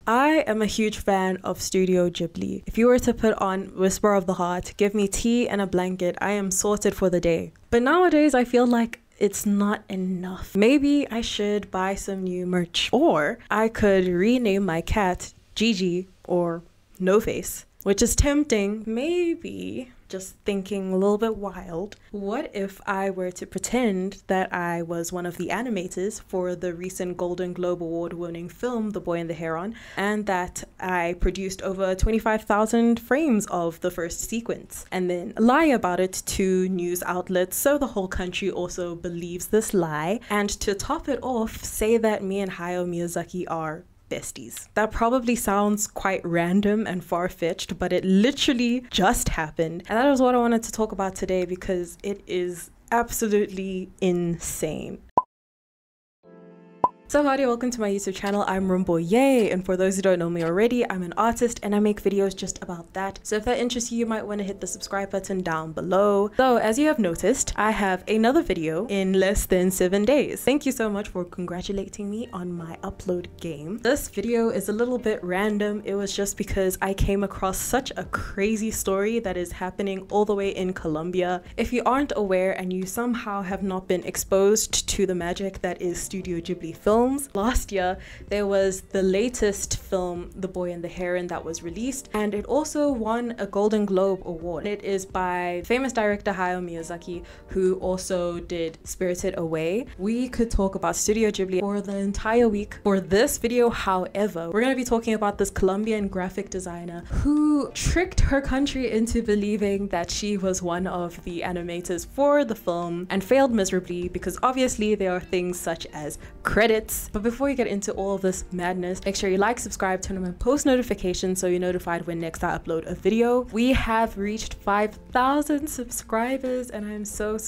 I am a huge fan of Studio Ghibli. If you were to put on Whisper of the Heart, give me tea and a blanket, I am sorted for the day. But nowadays I feel like it's not enough. Maybe I should buy some new merch, or I could rename my cat Gigi or No Face, which is tempting. Maybe, just thinking a little bit wild, what if I were to pretend that I was one of the animators for the recent Golden Globe Award winning film The Boy and the Heron, and that I produced over 25,000 frames of the first sequence, and then lie about it to news outlets so the whole country also believes this lie, and to top it off, say that me and Hayao Miyazaki are besties. That probably sounds quite random and far-fetched, but it literally just happened. And that is what I wanted to talk about today because it is absolutely insane. So howdy, welcome to my YouTube channel. I'm Rumboye, and for those who don't know me already, I'm an artist and I make videos just about that. So if that interests you, you might want to hit the subscribe button down below. So as you have noticed, I have another video in less than 7 days. Thank you so much for congratulating me on my upload game. This video is a little bit random. It was just because I came across such a crazy story that is happening all the way in Colombia. If you aren't aware and you somehow have not been exposed to the magic that is Studio Ghibli films, last year there was the latest film The Boy and the Heron that was released, and it also won a Golden Globe Award. It is by famous director Hayao Miyazaki, who also did Spirited Away. We could talk about Studio Ghibli for the entire week. For this video, however, we're going to be talking about this Colombian graphic designer who tricked her country into believing that she was one of the animators for the film and failed miserably because obviously there are things such as credits. But before you get into all of this madness, make sure you like, subscribe, turn on post notifications so you're notified when next I upload a video. We have reached 5,000 subscribers and I'm so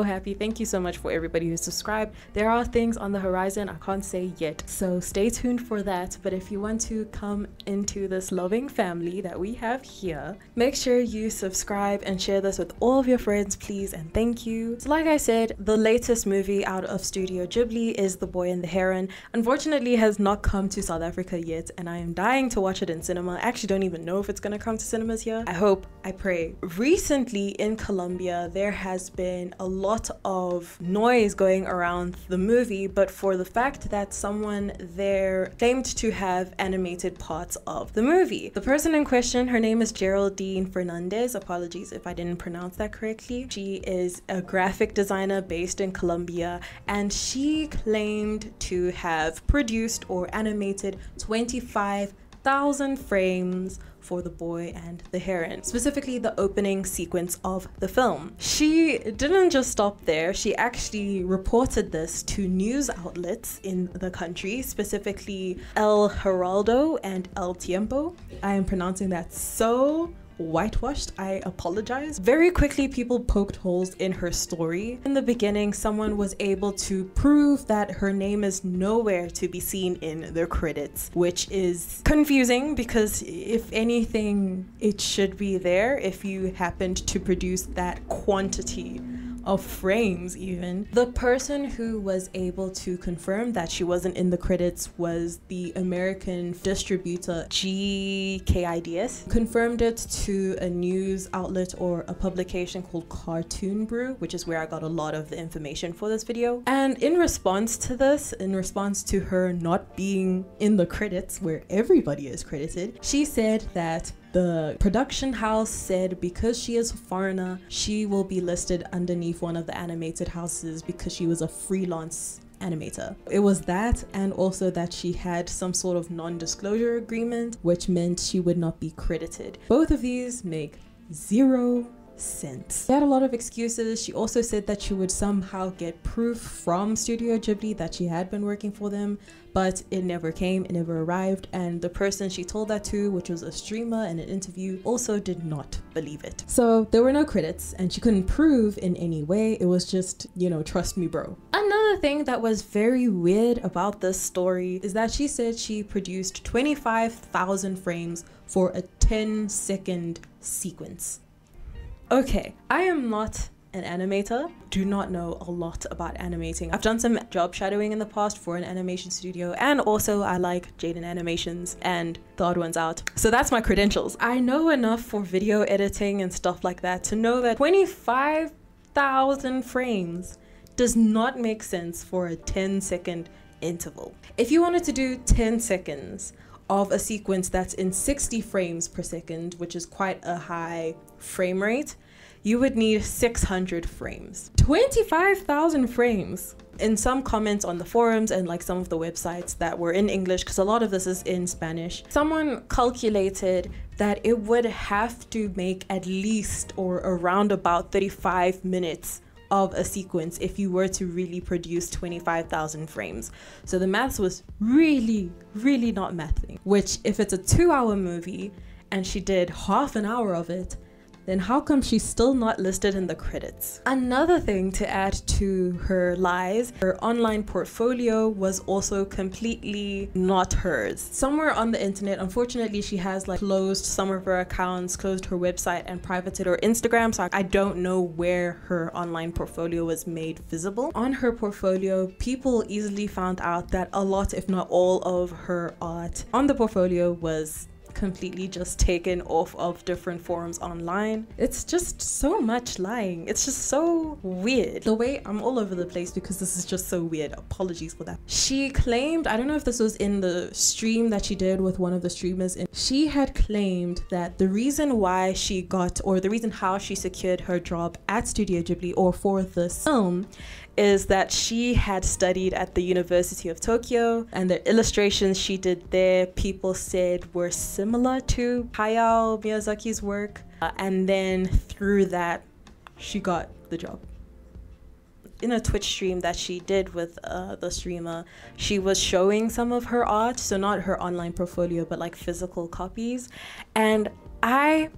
happy. Thank you so much for everybody who subscribed. There are things on the horizon I can't say yet, so stay tuned for that. But if you want to come into this loving family that we have here, make sure you subscribe and share this with all of your friends, please, and thank you. So like I said, the latest movie out of Studio Ghibli is The Boy and the Heron. Unfortunately, has not come to South Africa yet, and I am dying to watch it in cinema. I actually don't even know if it's gonna come to cinemas here. I hope, I pray. Recently in Colombia, there has been a lot of noise going around the movie, but for the fact that someone there claimed to have animated parts of the movie. The person in question, her name is Geraldine Fernandez. Apologies if I didn't pronounce that correctly. She is a graphic designer based in Colombia, and she claimed to have produced or animated 25,000 frames for The Boy and the Heron, specifically the opening sequence of the film. She didn't just stop there. She actually reported this to news outlets in the country, specifically El Heraldo and El Tiempo. I am pronouncing that so whitewashed, I apologize. Very quickly, people poked holes in her story. In the beginning, someone was able to prove that her name is nowhere to be seen in the credits, which is confusing because if anything, it should be there if you happened to produce that quantity of frames even. The person who was able to confirm that she wasn't in the credits was the American distributor GKIDS. Confirmed it to a news outlet or a publication called Cartoon Brew, which is where I got a lot of the information for this video. And in response to this, in response to her not being in the credits where everybody is credited, she said that the production house said because she is a foreigner, she will be listed underneath one of the animated houses because she was a freelance animator. It was that, and also that she had some sort of non-disclosure agreement, which meant she would not be credited. Both of these make zero sense. She had a lot of excuses. She also said that she would somehow get proof from Studio Ghibli that she had been working for them, but it never came, it never arrived, and the person she told that to, which was a streamer in an interview, also did not believe it. So there were no credits and she couldn't prove in any way. It was just, you know, trust me bro. Another thing that was very weird about this story is that she said she produced 25,000 frames for a 10-second sequence. Okay, I am not an animator. Do not know a lot about animating. I've done some job shadowing in the past for an animation studio, and also I like Jaden Animations and The Odd Ones Out. So that's my credentials. I know enough for video editing and stuff like that to know that 25,000 frames does not make sense for a 10-second interval. If you wanted to do 10 seconds of a sequence that's in 60 frames per second, which is quite a high frame rate, you would need 600 frames. 25,000 frames. In some comments on the forums and like some of the websites that were in English, because a lot of this is in Spanish, someone calculated that it would have to make at least or around about 35 minutes of a sequence if you were to really produce 25,000 frames. So the maths was really not mathing, which if it's a 2-hour movie and she did half an hour of it, then how come she's still not listed in the credits? Another thing to add to her lies, her online portfolio was also completely not hers. Somewhere on the internet, unfortunately, she has like closed some of her accounts, closed her website and privated her Instagram, so I don't know where her online portfolio was made visible. On her portfolio, people easily found out that a lot, if not all, of her art on the portfolio was completely just taken off of different forums online. It's just so much lying. It's just so weird. The way I'm all over the place because this is just so weird. Apologies for that. She claimed, I don't know if this was in the stream that she did with one of the streamers, she had claimed that the reason why she got, or the reason how she secured her job at Studio Ghibli or for this film, is that she had studied at the University of Tokyo, and the illustrations she did there, people said were similar to Hayao Miyazaki's work. And then through that, she got the job. In a Twitch stream that she did with the streamer, she was showing some of her art, so not her online portfolio, but like physical copies. And I'm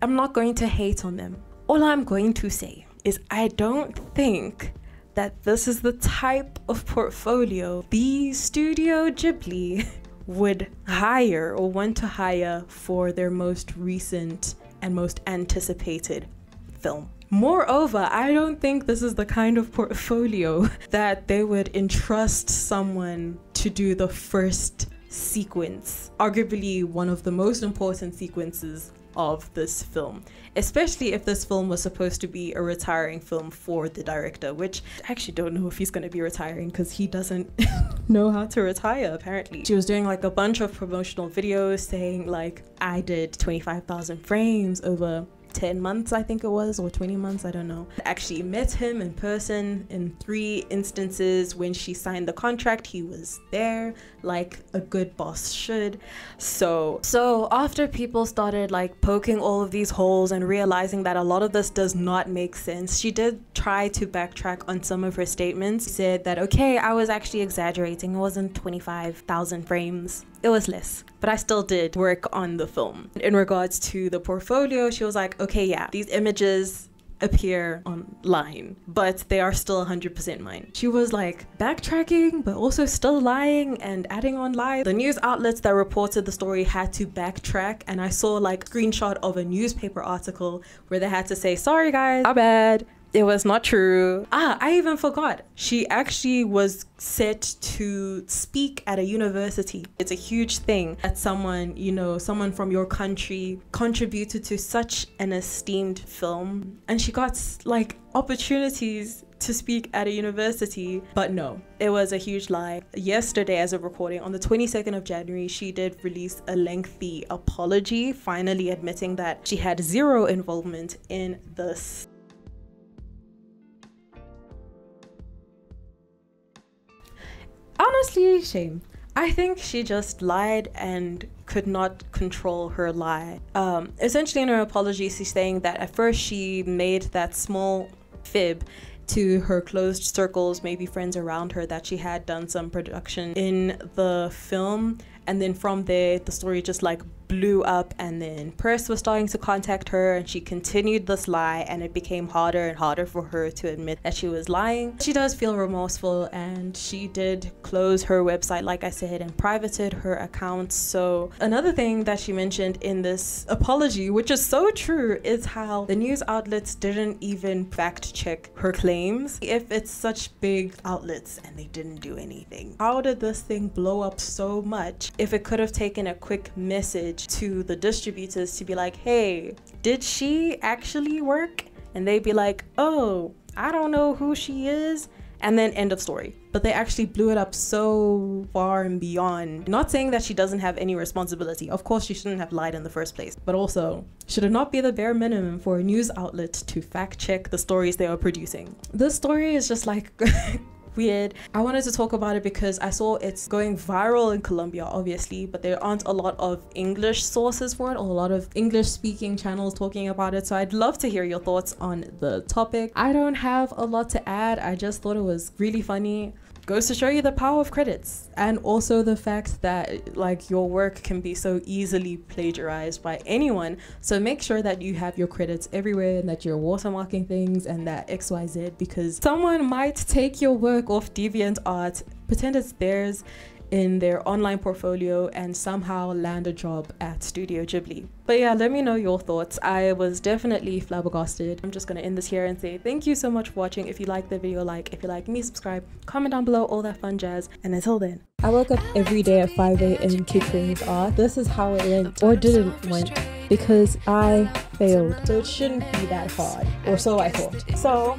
not going to hate on them. All I'm going to say is I don't think that this is the type of portfolio the Studio Ghibli would hire or want to hire for their most recent and most anticipated film. Moreover, I don't think this is the kind of portfolio that they would entrust someone to do the first sequence, arguably one of the most important sequences of this film, especially if this film was supposed to be a retiring film for the director, which I actually don't know if he's going to be retiring because he doesn't know how to retire apparently. She was doing like a bunch of promotional videos saying like, I did 25,000 frames over 10 months, I think it was, or 20 months, I don't know. I actually met him in person in 3 instances. When she signed the contract, he was there like a good boss should. So after people started like poking all of these holes and realizing that a lot of this does not make sense, she did try to backtrack on some of her statements. She said that, okay, I was actually exaggerating. It wasn't 25,000 frames. It was less, but I still did work on the film. In regards to the portfolio, she was like, okay, yeah, these images appear online, but they are still 100% mine. She was like backtracking, but also still lying and adding on lies. The news outlets that reported the story had to backtrack, and I saw like a screenshot of a newspaper article where they had to say, sorry guys, our bad. It was not true. I even forgot. She actually was set to speak at a university. It's a huge thing that someone, you know, someone from your country contributed to such an esteemed film. And she got like opportunities to speak at a university, but no, it was a huge lie. Yesterday, as of recording, on the 22nd of January, she did release a lengthy apology, finally admitting that she had zero involvement in this. Honestly, shame. I think she just lied and could not control her lie. Essentially in her apology, she's saying that at first she made that small fib to her closed circles, maybe friends around her, that she had done some production in the film, And then from there, the story just like blew up, and then press was starting to contact her, and she continued this lie, and it became harder and harder for her to admit that she was lying. She does feel remorseful, and she did close her website, like I said, and privated her accounts. So another thing that she mentioned in this apology, which is so true, is how the news outlets didn't even fact check her claims. If it's such big outlets and they didn't do anything, how did this thing blow up so much if it could have taken a quick message to the distributors to be like, hey, did she actually work? And they'd be like, oh, I don't know who she is, and then end of story. But they actually blew it up so far and beyond. Not saying that she doesn't have any responsibility. Of course, she shouldn't have lied in the first place. But also, should it not be the bare minimum for a news outlet to fact check the stories they are producing? This story is just like weird. I wanted to talk about it because I saw it's going viral in Colombia, obviously, but there aren't a lot of English sources for it, or a lot of English speaking channels talking about it. So I'd love to hear your thoughts on the topic. I don't have a lot to add. I just thought it was really funny. Goes to show you the power of credits, and also the fact that like your work can be so easily plagiarized by anyone. So make sure that you have your credits everywhere, and that you're watermarking things and that XYZ, because someone might take your work off DeviantArt, pretend it's theirs in their online portfolio, and somehow land a job at Studio Ghibli. But yeah, let me know your thoughts. I was definitely flabbergasted. I'm just gonna end this here and say thank you so much for watching. If you like the video, like. If you like me, subscribe. Comment down below, all that fun jazz. And until then, I woke up every day at 5 a.m. to train with art. This is how it went, or didn't went, because I failed. So it shouldn't be that hard, or so I thought. So